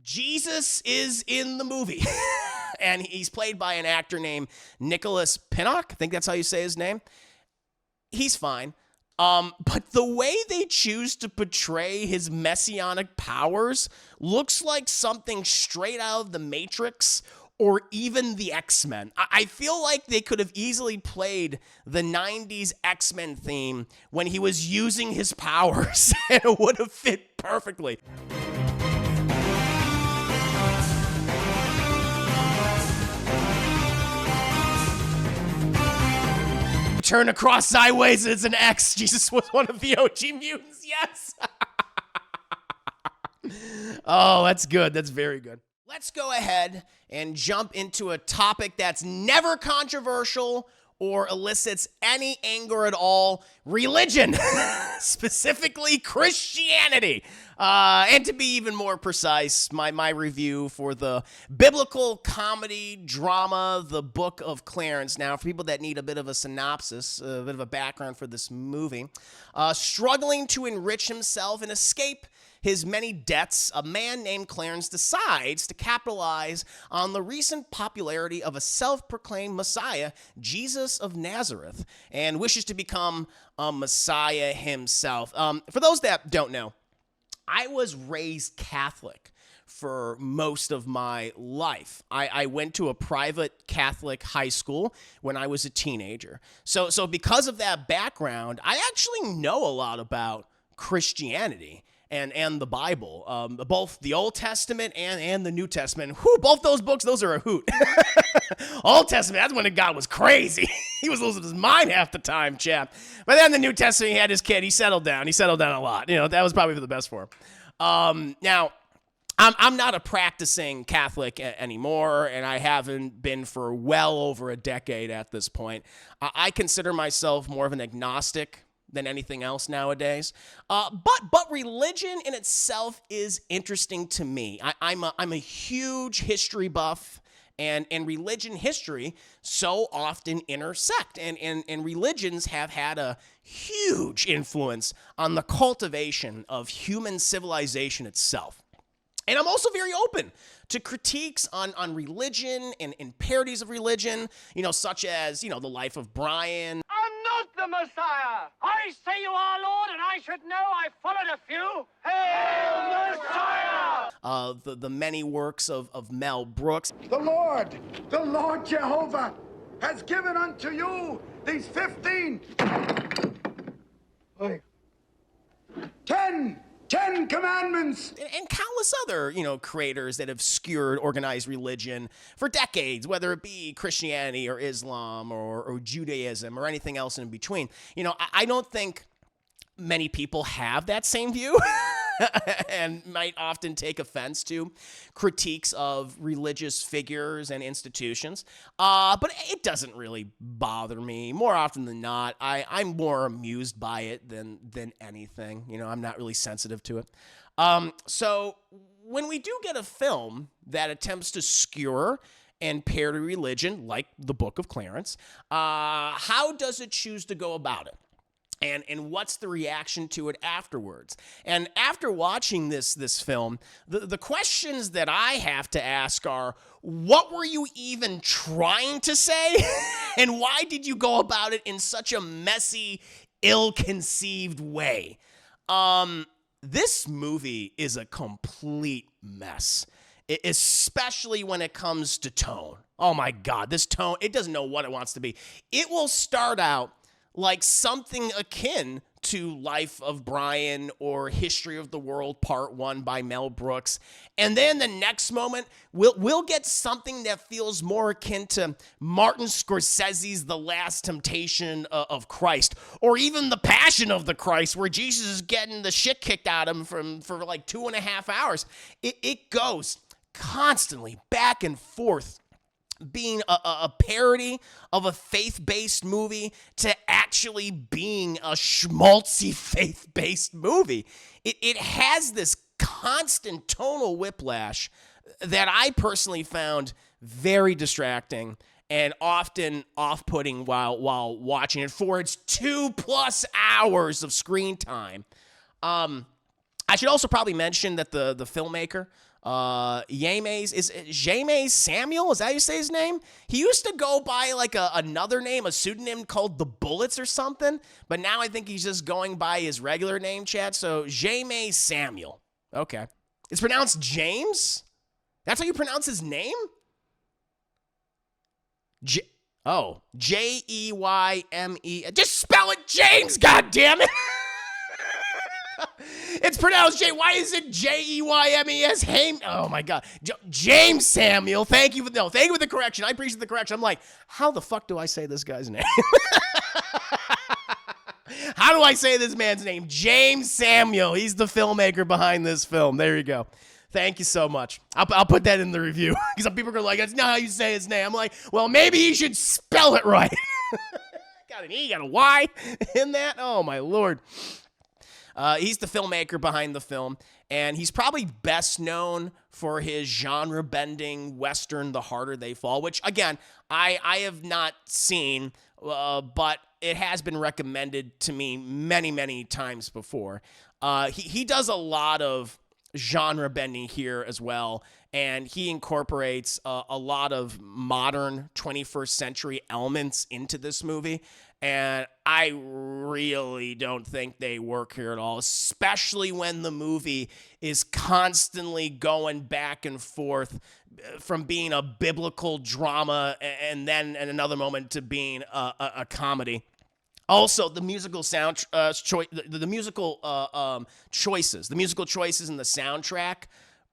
Jesus is in the movie, and he's played by an actor named Nicholas Pinnock. I think that's how you say his name. He's fine. But the way they choose to portray his messianic powers looks like something straight out of The Matrix or even the X-Men. I feel like they could have easily played the 90s X-Men theme when he was using his powers, and it would have fit perfectly. Turn across sideways, it's an X. Jesus was one of the OG mutants, yes. Oh, that's good. That's very good. Let's go ahead and jump into a topic that's never controversial or elicits any anger at all: religion, specifically Christianity. And to be even more precise, my review for the biblical comedy drama, The Book of Clarence. Now, for people that need a bit of a synopsis, a bit of a background for this movie, struggling to enrich himself and escape his many debts, a man named Clarence decides to capitalize on the recent popularity of a self-proclaimed Messiah, Jesus of Nazareth, and wishes to become a Messiah himself. For those that don't know, I was raised Catholic for most of my life. I went to a private Catholic high school when I was a teenager. So because of that background, I actually know a lot about Christianity and the Bible, both the Old Testament and the New Testament. Whew, both those books, those are a hoot. Old Testament, that's when God was crazy. He was losing his mind half the time, chap. But then the New Testament, he had his kid. He settled down. He settled down a lot. You know, that was probably for the best for him. Now, I'm not a practicing Catholic anymore, and I haven't been for well over a decade at this point. I consider myself more of an agnostic than anything else nowadays. But religion in itself is interesting to me. I'm a huge history buff, and religion history so often intersect, and religions have had a huge influence on the cultivation of human civilization itself. And I'm also very open to critiques on religion and parodies of religion, such as, the life of Brian. I'm not the Messiah. I say you are, Lord, and I should know. I followed a few. Hail, Messiah! The many works of Mel Brooks. The Lord Jehovah has given unto you these 15, 10 commandments. And countless other, creators that have skewered organized religion for decades, whether it be Christianity or Islam or Judaism or anything else in between. I don't think many people have that same view and might often take offense to critiques of religious figures and institutions. But it doesn't really bother me. More often than not, I'm more amused by it than anything. I'm not really sensitive to it. So when we do get a film that attempts to skewer and parody religion, like The Book of Clarence, how does it choose to go about it? And what's the reaction to it afterwards? And after watching this film, the questions that I have to ask are, what were you even trying to say? And why did you go about it in such a messy, ill-conceived way? This movie is a complete mess, especially when it comes to tone. Oh my God, this tone, it doesn't know what it wants to be. It will start out like something akin to Life of Brian or History of the World Part 1 by Mel Brooks. And then the next moment, we'll get something that feels more akin to Martin Scorsese's The Last Temptation of Christ, or even The Passion of the Christ, where Jesus is getting the shit kicked out of him for like 2.5 hours. It goes constantly back and forth, being a parody of a faith-based movie to actually being a schmaltzy faith-based movie. It has this constant tonal whiplash that I personally found very distracting and often off-putting while watching it for its 2+ hours of screen time. I should also probably mention that the filmmaker James Samuel? Is that how you say his name? He used to go by like another name, a pseudonym called the Bullets or something. But now I think he's just going by his regular name, Chad. So James Samuel. Okay. It's pronounced James? That's how you pronounce his name? Jeyme. Just spell it James, goddammit! It's pronounced J. Why is it Jeymes? Oh my God, James Samuel. Thank you for the correction. I appreciate the correction. I'm like, how the fuck do I say this guy's name? How do I say this man's name? James Samuel. He's the filmmaker behind this film. There you go. Thank you so much. I'll put that in the review because some people are like, that's not how you say his name. I'm like, well, maybe you should spell it right. Got an E, got a Y in that. Oh my Lord. He's the filmmaker behind the film, and he's probably best known for his genre-bending Western, The Harder They Fall, which, again, I have not seen, but it has been recommended to me many, many times before. He does a lot of genre-bending here as well, and he incorporates a lot of modern 21st century elements into this movie. And I really don't think they work here at all, especially when the movie is constantly going back and forth from being a biblical drama and then in another moment to being a comedy. Also, the musical the musical choices in the soundtrack,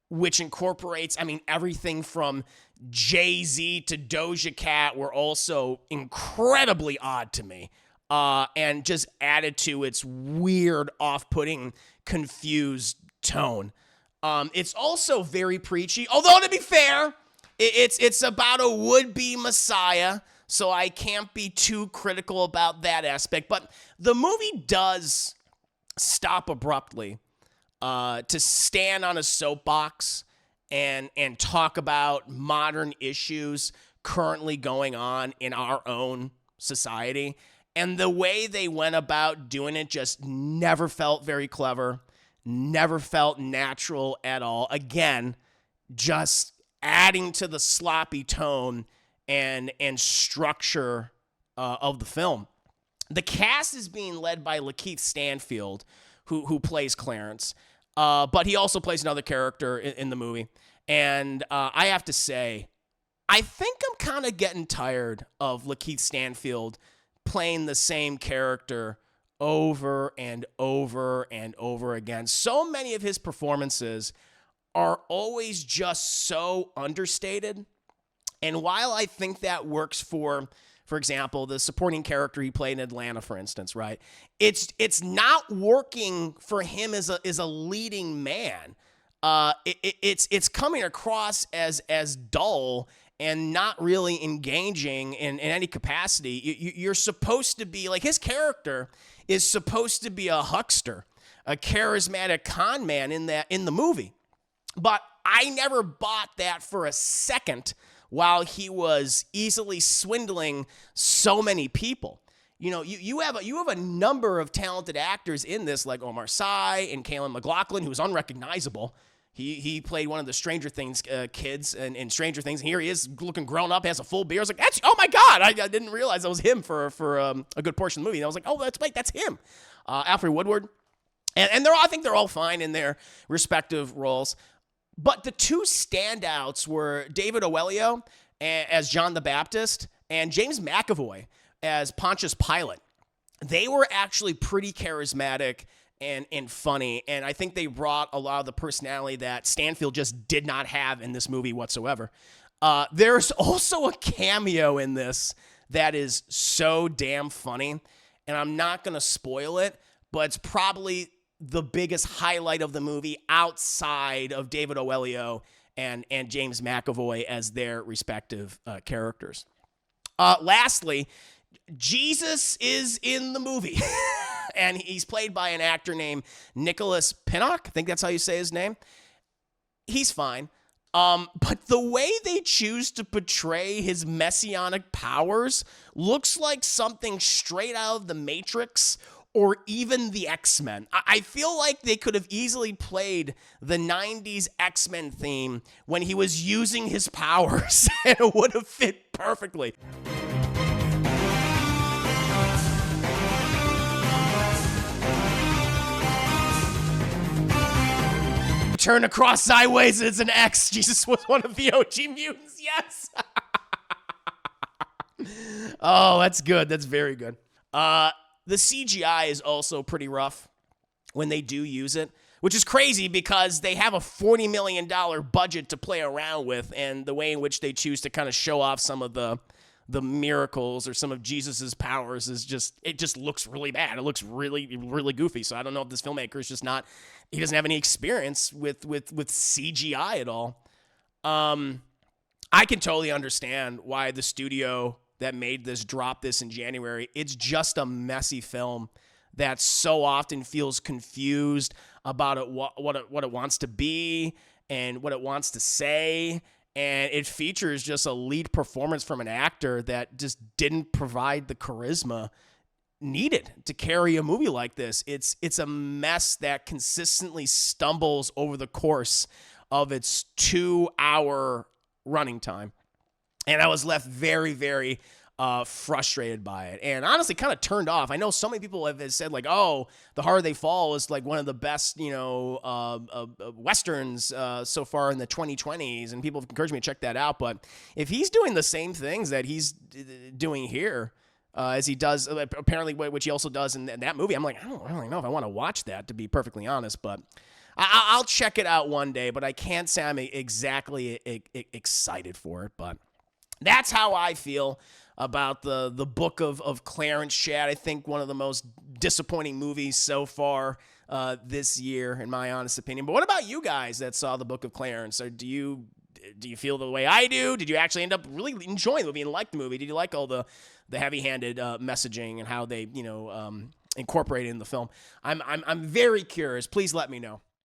which incorporates, everything from Jay-Z to Doja Cat, were also incredibly odd to me, and just added to its weird, off-putting, confused tone. It's also very preachy, although to be fair, it's about a would-be Messiah, so I can't be too critical about that aspect. But the movie does stop abruptly to stand on a soapbox and talk about modern issues currently going on in our own society. And the way they went about doing it just never felt very clever, never felt natural at all. Again, just adding to the sloppy tone and structure of the film. The cast is being led by Lakeith Stanfield, who plays Clarence. But he also plays another character in the movie. And I have to say, I think I'm kind of getting tired of Lakeith Stanfield playing the same character over and over and over again. So many of his performances are always just so understated. And while I think that works for example, the supporting character he played in Atlanta, for instance, right? It's not working for him as a leading man. It's coming across as dull and not really engaging in any capacity. You're supposed to be, like, his character is supposed to be a huckster, a charismatic con man in the movie. But I never bought that for a second while he was easily swindling so many people. You know, you have a number of talented actors in this, like Omar Sy and Kalen MacLachlan, who's unrecognizable. He played one of the Stranger Things kids in Stranger Things, and here he is looking grown up, has a full beard. I was like, oh my God, I didn't realize that was him for a good portion of the movie. And I was like, oh, that's him. Alfred Woodward. And I think they're all fine in their respective roles. But the two standouts were David Oyelowo as John the Baptist and James McAvoy as Pontius Pilate. They were actually pretty charismatic and funny, and I think they brought a lot of the personality that Stanfield just did not have in this movie whatsoever. There's also a cameo in this that is so damn funny, and I'm not going to spoil it, but it's probably the biggest highlight of the movie outside of David Oyelowo and James McAvoy as their respective characters. Lastly, Jesus is in the movie, and he's played by an actor named Nicholas Pinnock. I think that's how you say his name. He's fine. But the way they choose to portray his messianic powers looks like something straight out of The Matrix or even the X-Men. I feel like they could have easily played the 90s X-Men theme when he was using his powers, and it would have fit perfectly. Turn across sideways, it's an X. Jesus was one of the OG mutants, yes. Oh, that's good. That's very good. The CGI is also pretty rough when they do use it, which is crazy because they have a $40 million budget to play around with, and the way in which they choose to kind of show off some of the miracles or some of Jesus's powers is it just looks really bad. It looks really, really goofy. So I don't know if this filmmaker is just not, he doesn't have any experience with CGI at all. I can totally understand why the studio that made this dropped this in January. It's just a messy film that so often feels confused about what it wants to be and what it wants to say. And it features just a lead performance from an actor that just didn't provide the charisma needed to carry a movie like this. It's a mess that consistently stumbles over the course of its 2-hour running time. And I was left very, very frustrated by it, and honestly kind of turned off. I know so many people have said like, oh, The Harder They Fall is like one of the best, Westerns so far in the 2020s, and people have encouraged me to check that out. But if he's doing the same things that he's doing here, as he does apparently, which he also does in that movie, I'm like, I don't really know if I want to watch that, to be perfectly honest, but I'll check it out one day, but I can't say I'm exactly excited for it. But that's how I feel about the Book of Clarence, Chad. I think one of the most disappointing movies so far this year, in my honest opinion. But what about you guys that saw the Book of Clarence? Or do you feel the way I do? Did you actually end up really enjoying the movie and like the movie? Did you like all the heavy-handed messaging and how they incorporate it in the film? I'm very curious. Please let me know.